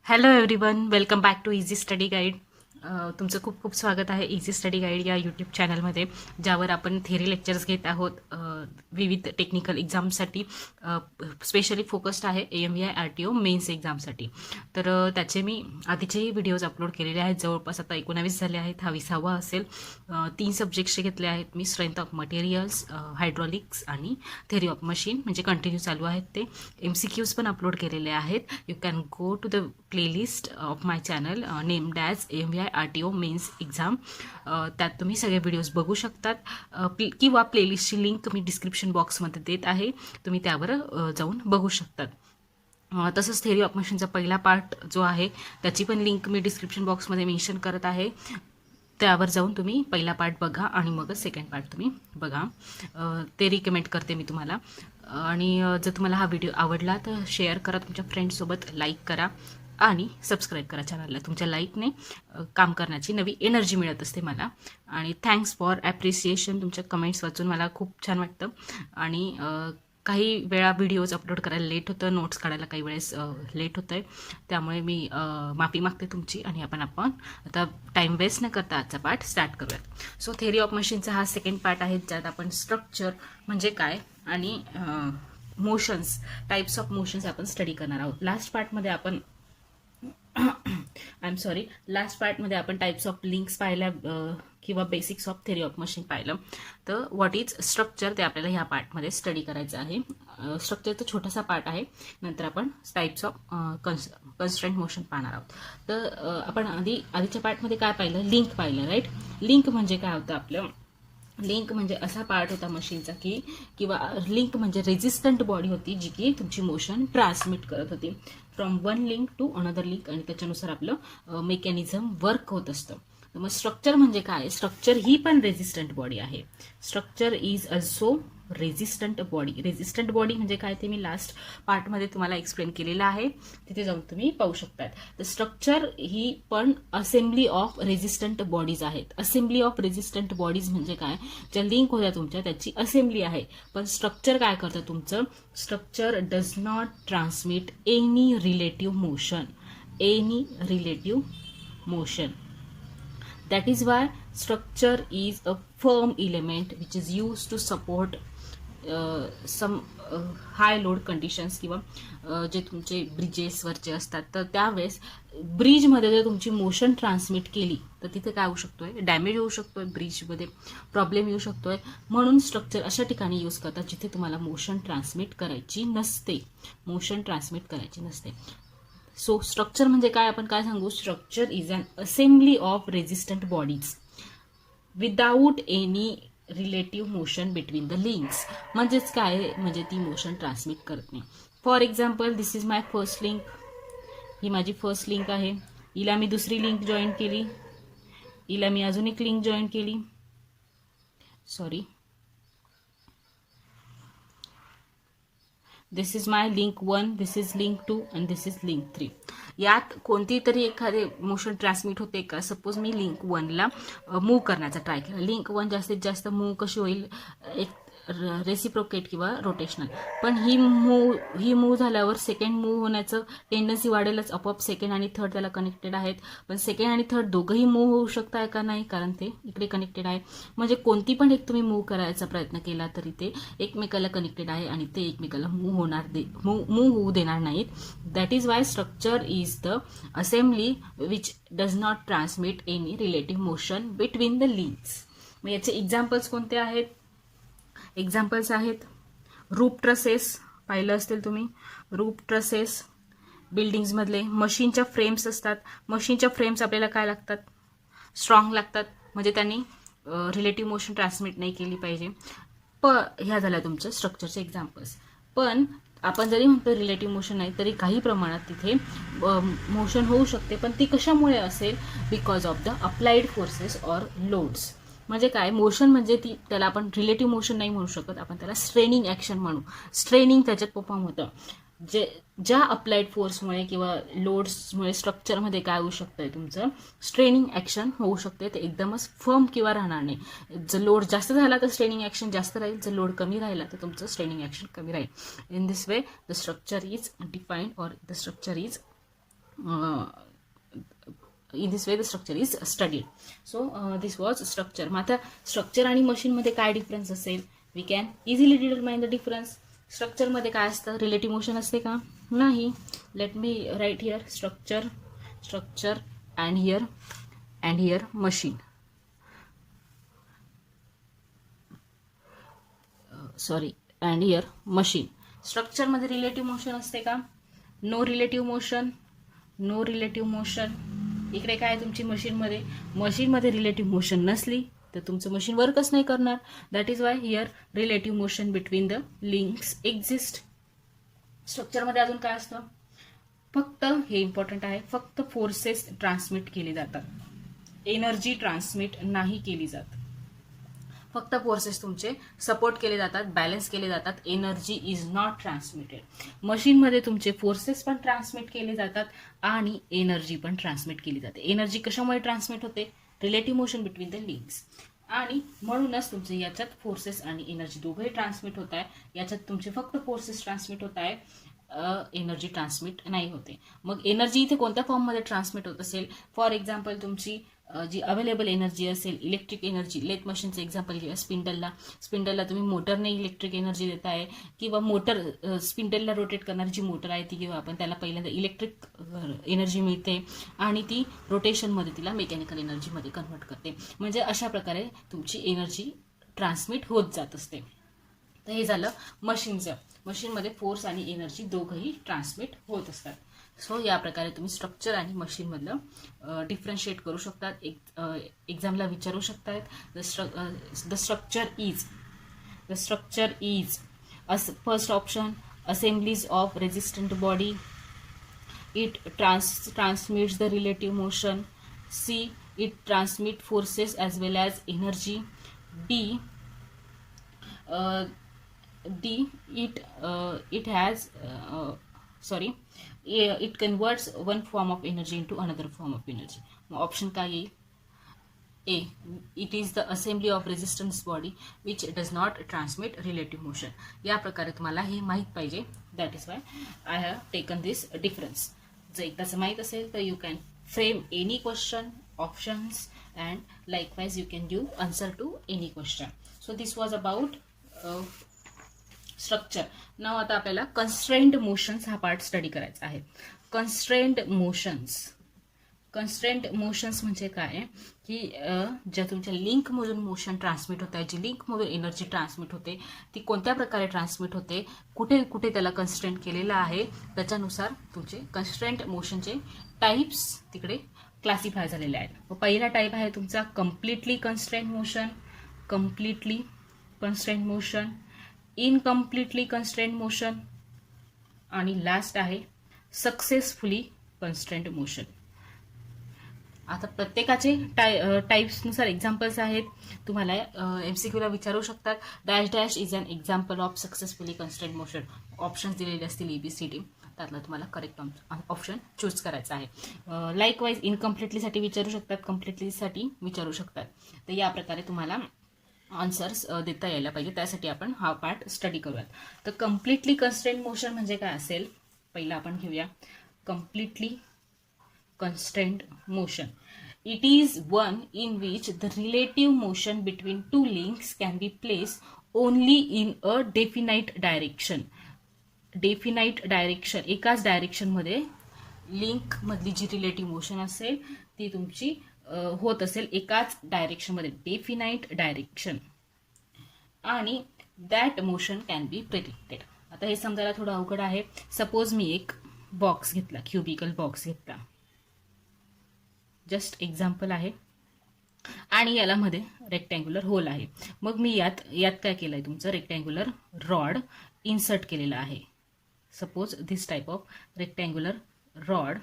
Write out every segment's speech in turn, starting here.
Hello everyone, welcome back to easy study guide. तुमचं खूप खूप स्वागत आहे इझी स्टडी गाईड या यूट्यूब चॅनलमध्ये, ज्यावर आपण थेरी लेक्चर्स घेत आहोत. विविध टेक्निकल एक्झामसाठी स्पेशली फोकस्ड आहे AMVI RTO मेन्स एक्झामसाठी. तर त्याचे मी आधीचेही व्हिडिओज अपलोड केलेले आहेत. जवळपास आता 19 झाले आहेत. हा 20वा असेल. 3 सब्जेक्ट्सचे घेतले आहेत मी: स्ट्रेंथ ऑफ मटेरियल्स, हायड्रॉलिक्स आणि थेरी ऑफ मशीन. म्हणजे कंटिन्यू चालू आहेत ते. MCQs पण अपलोड केलेले आहेत. You can go to the playlist of my channel named as AMVI RTO mains exam. त्यात तुम्ही सगळे व्हिडिओज बघू शकतात. किंवा प्लेलिस्टची लिंक मी डिस्क्रिप्शन बॉक्समध्ये देत आहे. तुम्ही त्यावर जाऊन बघू शकतात. तसंच थेरी ऑफ मशीनचा पहिला पार्ट जो आहे त्याची पण लिंक मी डिस्क्रिप्शन बॉक्समध्ये मेन्शन करत आहे. त्यावर जाऊन तुम्ही पहिला पार्ट बघा आणि मगच सेकंड पार्ट तुम्ही बघा. ते रिकमेंड करते मी तुम्हाला. आणि जर तुम्हाला हा व्हिडिओ आवडला तर शेअर करा तुमच्या फ्रेंड्ससोबत, लाईक करा आणि सबस्क्राईब करा चॅनलला. तुमच्या लाईकने काम करण्याची नवी एनर्जी मिळत असते मला. आणि थँक्स फॉर ॲप्रिसिएशन. तुमच्या कमेंट्स वाचून मला खूप छान वाटतं. आणि काही वेळा व्हिडिओज अपलोड करायला लेट होतं, नोट्स काढायला काही वेळेस लेट होतं आहे. त्यामुळे मी माफी मागते तुमची. आणि आपण आता टाईम वेस्ट न करता आजचा पार्ट स्टार्ट करूयात. सो थेरी ऑफ मशीनचा हा सेकंड पार्ट आहे, ज्यात आपण स्ट्रक्चर म्हणजे काय आणि मोशन्स, टाईप्स ऑफ मोशन्स आपण स्टडी करणार आहोत. लास्ट पार्टमध्ये आपण लास्ट पार्टमध्ये आपण टाईप्स ऑफ लिंक्स पाहिल्या किंवा basics of theory of machine पाहिलं. तर व्हॉट इज स्ट्रक्चर ते आपल्याला ह्या पार्टमध्ये स्टडी करायचं आहे. स्ट्रक्चरचा छोटासा पार्ट आहे. नंतर आपण टाईप्स ऑफ कन्स्ट्रेंट मोशन पाहणार आहोत. तर आपण आधीच्या पार्टमध्ये काय पाहिलं? लिंक पाहिलं, राईट. लिंक म्हणजे काय होतं आपलं? लिंक म्हणजे असा पार्ट होता मशीनचा की किंवा लिंक म्हणजे रेजिस्टंट बॉडी होती जी की तुमची मोशन ट्रान्समिट करत होती from one link to another link. आणि त्याच्यानुसार आपलं मेकॅनिझम वर्क होत असतं. तर मग स्ट्रक्चर म्हणजे काय? स्ट्रक्चर ही पण रेजिस्टंट बॉडी आहे. Structure is also resistant body. Resistant body म्हणजे काय ते मी लास्ट पार्टमध्ये तुम्हाला एक्सप्लेन केलेलं आहे. तिथे जाऊन तुम्ही पाहू शकतात. तर स्ट्रक्चर ही पण असेंब्ली ऑफ रेजिस्टंट बॉडीज आहेत. असेंब्ली ऑफ रेजिस्टंट बॉडीज म्हणजे काय? ज्या लिंक होत्या तुमच्या त्याची असेंब्ली आहे. पण स्ट्रक्चर काय करतं तुमचं? Structure does not transmit any relative motion. Any relative motion. That is why structure is a firm element which is used to support some high load conditions किंवा जे तुमचे ब्रिजेसवरचे असतात. तर त्यावेळेस ब्रिजमध्ये जर तुमची मोशन ट्रान्समिट केली तर तिथे काय होऊ शकतोय? डॅमेज होऊ शकतोय, ब्रिजमध्ये प्रॉब्लेम येऊ शकतोय. म्हणून स्ट्रक्चर अशा ठिकाणी यूज करतात जिथे तुम्हाला मोशन ट्रान्समिट करायची नसते. मोशन ट्रान्समिट करायची नसते. सो स्ट्रक्चर म्हणजे काय? आपण काय सांगू? Structure is an assembly of resistant bodies without any relative motion between the links. म्हणजेच काय? म्हणजे ती मोशन ट्रान्समिट करत नाही. For example, this is my first link. ही माझी फर्स्ट लिंक आहे. हिला मी दुसरी लिंक जॉईन केली. हिला मी अजून एक लिंक जॉईन केली. Sorry, this is my link 1, this is link 2 and this is link 3. यात कोणती तरी एखादे मोशन ट्रान्समिट होते का? सपोज मी लिंक 1ला मूव्ह करण्याचा ट्राय केला. लिंक 1 जास्तीत जास्त मूव्ह कशी होईल? एक रेसिप्रोकेट किंवा रोटेशनल. पण ही मूव्ह झाल्यावर सेकंड मूव्ह होण्याचं टेंडन्सी वाढेलच आपोआप. सेकंड आणि थर्ड त्याला कनेक्टेड आहेत. पण सेकंड आणि थर्ड दोघंही मूव्ह होऊ शकताय का? नाही, कारण ते इकडे कनेक्टेड आहे. म्हणजे कोणती पण एक तुम्ही मूव्ह करायचा प्रयत्न केला तरी ते एकमेकाला कनेक्टेड आहे आणि ते एकमेकाला मूव्ह होऊ देणार नाहीत. That is Y structure is the assembly which does not transmit any relative motion between the links. मग याचे एक्झाम्पल्स कोणते आहेत? एक्झाम्पल्स आहेत रूप ट्रसेस. पाहिलं असतील तुम्ही. रूप ट्रसेस बिल्डिंग्समधले. मशीनच्या फ्रेम्स असतात. मशीनच्या फ्रेम्स आपल्याला काय लागतात? स्ट्रॉंग लागतात. म्हणजे त्यांनी रिलेटिव्ह मोशन ट्रान्समिट नाही केली पाहिजे. ह्या झाल्या तुमचं स्ट्रक्चरचे एक्झाम्पल्स. पण आपण जरी म्हणतो रिलेटिव्ह मोशन नाही तरी काही प्रमाणात तिथे मोशन होऊ शकते. पण ती कशामुळे असेल? Because of the applied forces or loads. म्हणजे काय? मोशन म्हणजे त्याला आपण रिलेटिव्ह मोशन नाही म्हणू शकत. आपण त्याला स्ट्रेनिंग ॲक्शन म्हणू. स्ट्रेनिंग त्याच्यात परफॉर्म होतं. ज्या अप्लाइड फोर्समुळे किंवा लोड्समुळे स्ट्रक्चरमध्ये काय होऊ शकतंय? तुमचं स्ट्रेनिंग ॲक्शन होऊ शकते. ते एकदमच फर्म किंवा राहणार नाही. जर लोड जास्त झाला तर स्ट्रेनिंग ॲक्शन जास्त राहील. जर लोड कमी राहिला तर तुमचं स्ट्रेनिंग ॲक्शन कमी राहील. In this way the structure is defined or the structure is in this way the structure is studied. So this was structure. मग आता स्ट्रक्चर आणि मशीनमध्ये काय डिफरन्स असेल, we can easily determine the difference. स्ट्रक्चरमध्ये काय असतं, रिलेटिव्ह मोशन असते का, नाही. Let me write here structure and here machine. Sorry, and here machine. स्ट्रक्चरमध्ये रिलेटिव्ह मोशन असते का, नो रिलेटिव्ह मोशन. इकडे काय तुमची मशीनमध्ये रिलेटिव्ह मोशन नसली तर तुमचं मशीन वर्कच नाही करणार. That is Y here relative motion between the links exist. स्ट्रक्चरमध्ये अजून काय असतं, फक्त हे इम्पॉर्टंट आहे, फक्त फोर्सेस ट्रान्समिट केले जातात, एनर्जी ट्रान्समिट नाही केली जात. फक्त फोर्सेस तुमचे सपोर्ट केले जातात, बॅलन्स केले जातात, एनर्जी इज नॉट ट्रान्समिटेड. मशीनमध्ये तुमचे फोर्सेस पण ट्रान्समिट केले जातात आणि एनर्जी पण ट्रान्समिट केली जाते. एनर्जी कशामुळे ट्रान्समिट होते, relative motion between the links. आणि म्हणूनच तुमचे याच्यात फोर्सेस आणि एनर्जी दोघंही ट्रान्समिट होत आहे. याच्यात तुमचे फक्त फोर्सेस ट्रान्समिट होत आहे, एनर्जी ट्रान्समिट नाही होते. मग एनर्जी इथे कोणत्या फॉर्ममध्ये ट्रान्समिट होत असेल, फॉर एक्झाम्पल तुमची जी अवेलेबल एनर्जी असेल, इलेक्ट्रिक एनर्जी, लेथ मशीनचं एक्झाम्पल घेऊया. स्पिंडलला तुम्ही मोटरने इलेक्ट्रिक एनर्जी देत आहे, किंवा मोटर स्पिंडलला रोटेट करणारी जी मोटर आहे ती घेऊ आपण, त्याला पहिल्यांदा इलेक्ट्रिक एनर्जी मिळते आणि ती रोटेशनमध्ये तिला मेकॅनिकल एनर्जीमध्ये कन्व्हर्ट करते. म्हणजे अशा प्रकारे तुमची एनर्जी ट्रान्समिट होत जात असते. तर हे झालं मशीनचं. मशीनमध्ये फोर्स आणि एनर्जी दोघंही ट्रान्समिट होत असतात. सो या प्रकारे तुम्ही स्ट्रक्चर आणि मशीनमधलं डिफरन्शिएट करू शकतात. एक्झामला विचारू शकतात. The structure is first option assemblies of resistant body. It transmits the relative motion. C, it transmit forces as well as energy. D, it converts one form of energy into another form of energy. Option काय येईल, A, it is the assembly of resistance body which does not transmit relative motion. या प्रकारे तुम्हाला हे माहीत पाहिजे. That is why I have taken this difference. जर एकदाच माहीत असेल तर you can frame any question, options, and likewise you can give answer to any question. So this was about structure. Now आता आपल्याला कन्स्ट्रेंड मोशन्स हा part study करायचा आहे. कन्स्ट्रेंड मोशन्स म्हणजे काय, की ज्या तुमच्या लिंकमधून मोशन ट्रान्समिट होत आहे, जी लिंकमधून एनर्जी ट्रान्समिट होते, ती कोणत्या प्रकारे ट्रान्समिट होते, कुठे कुठे त्याला कन्स्ट्रेंट केलेलं आहे, त्याच्यानुसार तुमचे कन्स्ट्रेंट मोशनचे टाईप्स तिकडे क्लासिफाय झालेले आहेत. पहिला टाईप आहे तुमचा completely constrained motion, incompletely constrained motion, आणि लास्ट आहे सक्सेसफुली कन्स्ट्रेंट मोशन. आता प्रत्येकाचे टाईप्सनुसार एक्झाम्पल्स आहेत. तुम्हाला MCQला विचारू शकतात. Dash is an example of successfully constrained motion. Options दिलेले असतील ABCD, त्यातला तुम्हाला करेक्ट ऑप्शन चूज करायचा आहे. लाईकवाईज इनकम्प्लिटलीसाठी विचारू शकतात, कम्प्लिटलीसाठी विचारू शकतात. तर या प्रकारे तुम्हाला आन्सर्स देता यायला पाहिजे. त्यासाठी आपण हा पार्ट स्टडी करूयात. तर कम्प्लिटली कन्स्ट्रेंट मोशन म्हणजे काय असेल, पहिला आपण घेऊया. Completely constraint motion. It is one in which the relative motion between two links can be placed only in a definite direction. एकाच डायरेक्शन मध्ये लिंक मधली जी रिलेटिव्ह मोशन असेल ती तुमची होत असेल एकाच डायरेक्शन मध्ये, डेफिनाइट डायरेक्शन, आणि that motion can be predicted. आता हे समजायला थोडं अवघड आहे. सपोज मी एक बॉक्स घेतला, क्युबिकल बॉक्स घेतला, जस्ट एक्झाम्पल आहे, आणि याला मध्ये रेक्टँग्युलर होल आहे. मग मी यात काय केलं आहे, तुमचं रेक्टँग्युलर रॉड इन्सर्ट केलेलं आहे. Suppose this type of rectangular rod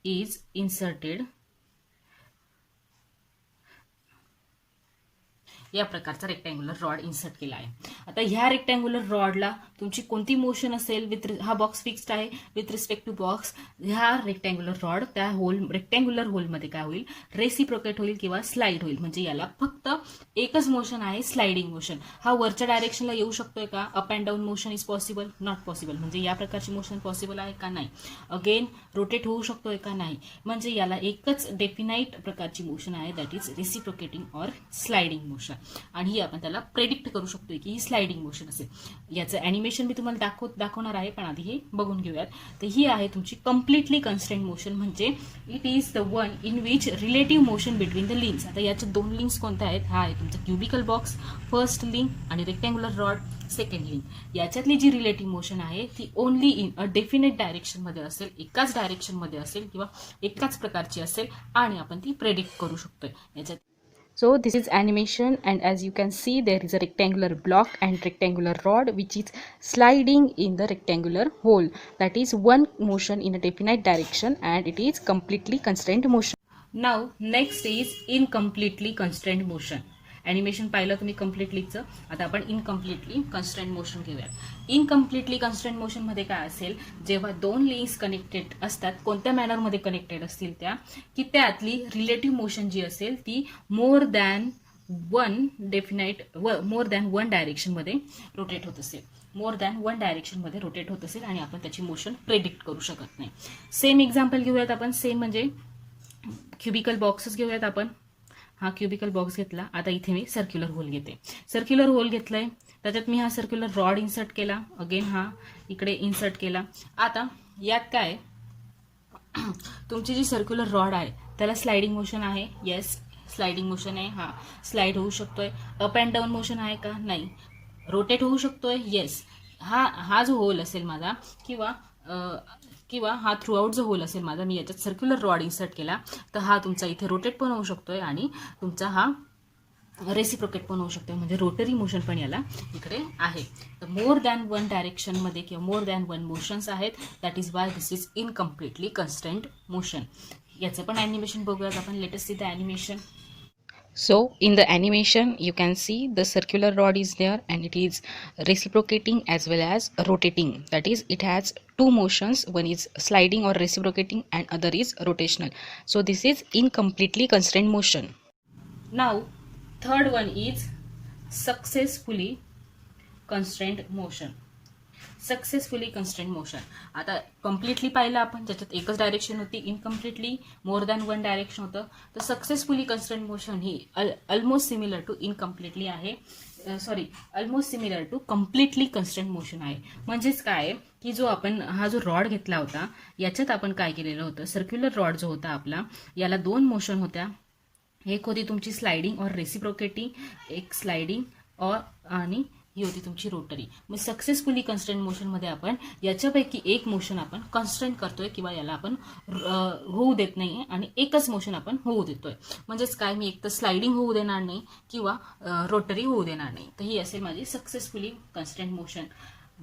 is inserted. या प्रकारचा रेक्टँग्युलर रॉड इन्सर्ट केला आहे. आता ह्या रेक्टँग्युलर रॉडला तुमची कोणती मोशन असेल हा बॉक्स फिक्स्ड आहे विथ रिस्पेक्ट टू बॉक्स, ह्या रेक्टँग्युलर रॉड त्या रेक्टँग्युलर होलमध्ये काय होईल, रेसिप्रोकेट होईल किंवा स्लाइड होईल. म्हणजे याला फक्त एकच मोशन आहे, स्लाइडिंग मोशन. हा वरच्या डायरेक्शनला येऊ शकतोय का, up and down motion is possible, not possible. म्हणजे या प्रकारची मोशन पॉसिबल आहे का, नाही. अगेन रोटेट होऊ शकतोय का, नाही. म्हणजे याला एकच डेफिनाइट प्रकारची मोशन आहे, that is reciprocating or sliding motion. आणि ही आपण त्याला प्रेडिक्ट करू शकतोय की ही स्लाइडिंग मोशन असेल. याचं ॲनिमेशन मी तुम्हाला दाखवणार आहे, पण आधी हे बघून घेऊयात. तर ही आहे तुमची कम्प्लिटली कन्स्ट्रेंट मोशन. म्हणजे it is the one in which relative motion between the links. आता याच्या 2 लिंक्स कोणत्या आहेत, हा आहे तुमचा क्युबिकल बॉक्स फर्स्ट लिंक आणि रेक्टँग्युलर रॉड सेकंड लिंक. याच्यातली जी रिलेटिव्ह मोशन आहे ती ओनली इन अ डेफिनेट डायरेक्शनमध्ये असेल, एकाच डायरेक्शनमध्ये असेल किंवा एकाच प्रकारची असेल आणि आपण ती प्रेडिक्ट करू शकतोय याच्यात. So this is animation, and as you can see there is a rectangular block and rectangular rod which is sliding in the rectangular hole. That is one motion in a definite direction and it is completely constrained motion. Now next is incompletely constrained motion. Animation पाहिलं तुम्ही कम्प्लिटलीचं, आता आपण इनकम्प्लिटली constrained motion घेऊयात. इनकम्प्लिटली constraint मोशनमध्ये काय असेल, जेव्हा 2 links connected असतात, कोणत्या मॅनरमध्ये कनेक्टेड असतील त्या, की त्यातली रिलेटिव्ह मोशन जी असेल ती मोर दॅन वन डायरेक्शनमध्ये रोटेट होत असेल, मोर दॅन वन डायरेक्शनमध्ये रोटेट होत असेल आणि आपण त्याची मोशन प्रेडिक्ट करू शकत नाही. सेम एक्झाम्पल घेऊयात आपण, सेम म्हणजे क्युबिकल बॉक्सच घेऊयात आपण. हा क्युबिकल बॉक्स घेतला, आता इथे मी सर्क्युलर होल घेते. सर्क्युलर होल घेतलंय, त्याच्यात मी हा सर्क्युलर रॉड इन्सर्ट केला, अगेन हा इकडे इन्सर्ट केला. आता यात काय, तुमची जी सर्क्युलर रॉड आहे त्याला स्लाइडिंग मोशन आहे, येस स्लाइडिंग मोशन आहे, हा स्लाइड होऊ शकतोय. अप अँड डाऊन मोशन आहे का, नाही. रोटेट होऊ शकतोय, येस. हा जो होल असेल माझा किंवा हा थ्रू आउट जो होल असेल माझा, मी याच्यात सर्क्युलर रॉड इन्सर्ट केला तर हा तुमचा इथे रोटेट पण होऊ शकतोय आणि तुमचा हा रेसिप्रोकेट पण होऊ शकतोय. म्हणजे रोटरी मोशन पण याला इकडे आहे. तर मोर दॅन वन डायरेक्शनमध्ये किंवा मोर दॅन वन मोशन्स आहेत, that is why this is incompletely constrained motion. याचं पण ॲनिमेशन बघूयात आपण. Let's see the animation. So in the animation you can see the circular rod is there and it is reciprocating as well as rotating. That is, it has 2 motions, one is sliding or reciprocating and other is rotational. So this is incompletely constrained motion. Now third one is successfully constrained motion. Successfully constrained motion. आता completely पाहिलं आपण, ज्याच्यात एकच direction होती. Incompletely more than one direction होतं. तर successfully constrained motion ही almost similar to incompletely आहे, almost similar to completely constrained motion आहे. म्हणजेच काय की जो आपण हा जो रॉड घेतला होता याच्यात आपण काय केलेलं होतं, सर्क्युलर रॉड जो होता आपला, याला 2 मोशन होत्या. एक होती तुमची स्लाइडिंग और रेसिप्रोकेटिंग, एक स्लाइडिंग और आणि ही होती तुमची रोटरी. मग सक्सेसफुली कन्स्ट्रेंट मोशनमध्ये आपण याच्यापैकी एक मोशन आपण कन्स्ट्रेंट करतोय किंवा याला आपण होऊ देत नाहीये आणि एकच मोशन आपण होऊ देतोय. म्हणजेच काय, मी एक तर स्लाइडिंग होऊ देणार नाही किंवा रोटरी होऊ देणार नाही. तर ही असेल माझी successfully constrained motion.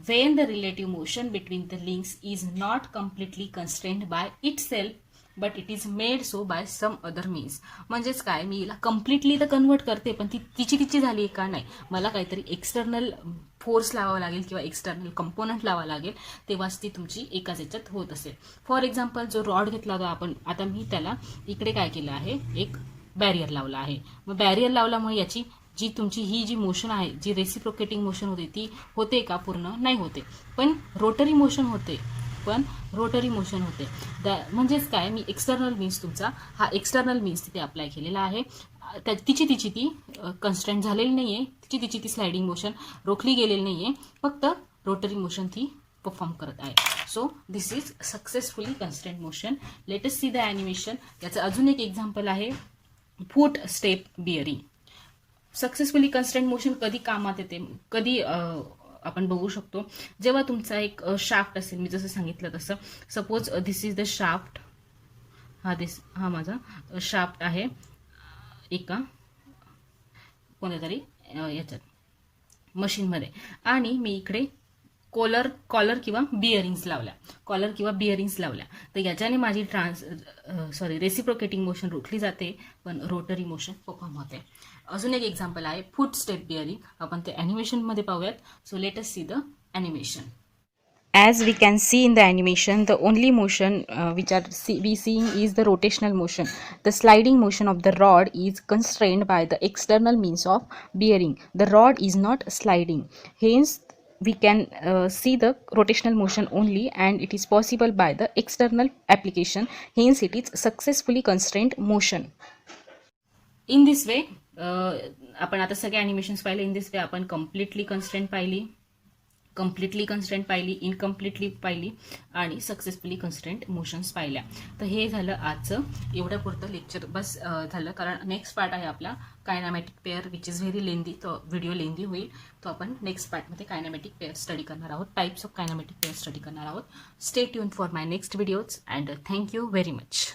When the relative motion between the links is not completely constrained by itself but it is made so by some other means. म्हणजेच काय, मी हिला कम्प्लिटली तर कन्वर्ट करते पण ती तिची झाली का, नाही. मला काहीतरी एक्सटर्नल फोर्स लावावा लागेल किंवा एक्सटर्नल कंपोनंट लावावा लागेल, तेव्हाच ती तुमची एकाच याच्यात होत असेल. फॉर एक्झाम्पल जो रॉड घेतला होता आपण, आता मी त्याला इकडे काय केलं आहे, एक बॅरियर लावला आहे. मग बॅरियर लावल्यामुळे याची जी तुमची ही जी मोशन आहे, जी रेसिप्रोकेटिंग मोशन होते ती होते का, पूर्ण नाही होते. पण रोटरी मोशन होते, म्हणजेच काय, मी एक्सटर्नल मीन्स तुमचा हा एक्सटर्नल मीन्स तिथे अप्लाय केलेला आहे. तिची ती कन्स्ट्रेंट झालेली नाहीये, तिची ती स्लाइडिंग मोशन रोखली गेलेली नाहीये, फक्त रोटरी मोशन ती परफॉर्म करत आहे. So this is successfully constrained motion. Let's see the animation. याचं अजून एक एक्झाम्पल आहे foot step bearing. Successfully constrained motion कधी कामात येते, कधी आपण बघू शकतो, जेव्हा तुमचा एक शाफ्ट असेल. मी जसं सांगितलं तसं, suppose this is the shaft, हा माझा शाफ्ट आहे एका कोणत्या तरी याच्यात मशीनमध्ये, आणि मी इकडे कॉलर किंवा बिअरिंग्स लावल्या. तर याच्याने माझी रेसिप्रोकेटिंग मोशन रोखली जाते पण रोटरी मोशन परफॉर्म होते. अजून एक एक्झाम्पल आहे फूट स्टेप बिअरिंग. आपण ते ॲनिमेशनमध्ये पाहूयात. So let us see the animation. As we can see in the animation, the only motion which we seeing is the rotational motion. The sliding motion of the rod is constrained by the external means of bearing. The rod is not sliding, hence we can see the rotational motion only, and it is possible by the external application, hence it is successfully constrained motion. In this way आपण आता सगळे animations पाहिले. In this way आपण completely constraint पाहिली, completely constraint पाहिली, इनकम्प्लिटली पाहिली आणि successfully constraint motions पाहिल्या. तर हे झालं आजचं एवढ्या पुरतं लेक्चर बस झालं, कारण नेक्स्ट पार्ट आहे आपला कायनामॅटिक पेअर विच इज व्हेरी लेंदी. तो व्हिडिओ लेंदी होईल, तो आपण नेक्स्ट पार्टमध्ये कायनामॅटिक पेअर स्टडी करणार आहोत, टाइप्स ऑफ कायनामॅटिक पेअर स्टडी करणार आहोत. Stay tune for my next videos and thank you very much.